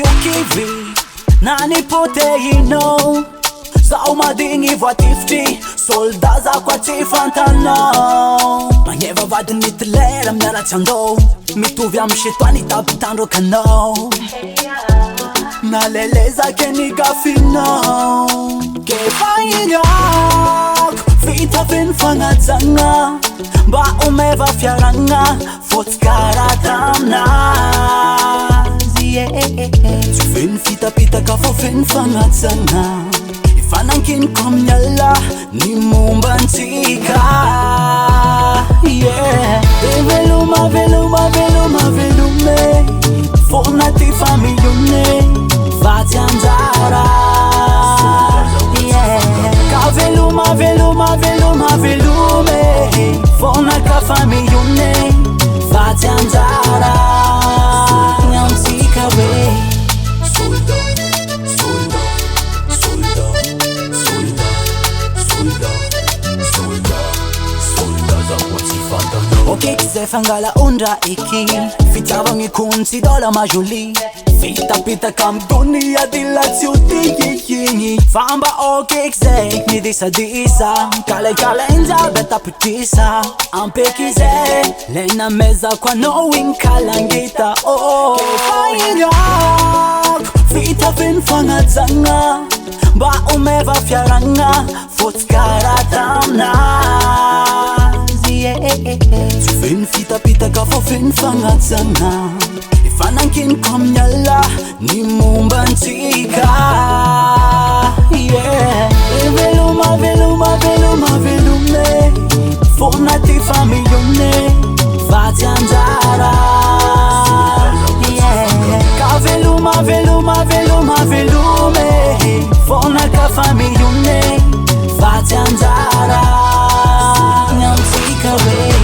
ukivi nani proteino Zao madingi vatifti Soldaza kwa tifantano Manyeva vadin mitlera mnera tjando Mituvya mshitwani tapitandro kano Naleleza keni gafino Kefayinyak Vita fin fangatsanga Ba umeva fyaranga Fotskaratamna Fin fita pita kafo fin fangatsanga Fanankin komnyala ni mumbantika Yeah Veluma, veluma, veluma, velume Fonati familune Vatiandara Yeah Ka veluma, veluma, veluma, velume Fonaka familune Vatiandara Nyantika we Kizefangala undra ikil Fitava ngikunzi dola majuli Fita pita kam dunia dilla tjuti yingi Famba kikze disa disa Kale kale inja beta putisa Ampe kize Lena meza kwa knowing kalangita Kefayinyak Fita fin fangatsanga Ba umeva fyaranga Fotskaratamna Fin fita pita kafo fin fangatsanga Ifanankin komnyala ni mumbantika Yeah Veluma, veluma, veluma, velume Fonati familune Vatiandara Yeah Ka veluma, veluma, veluma, velume Fonaka familune Vatiandara Nyantika we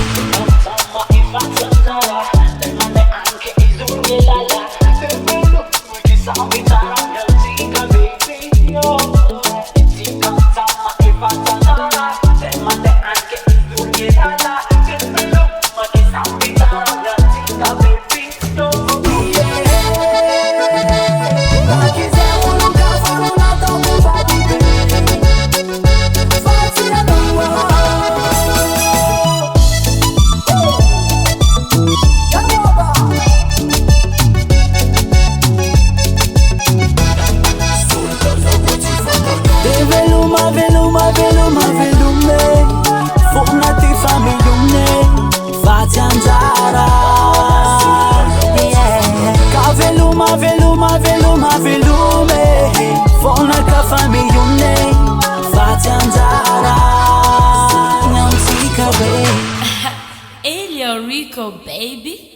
Veluma, velume Fonati familune Vatiandara Yeah Ka veluma, veluma, veluma, velume Fonaka familune Vatiandara Nyantika we Elio Rico baby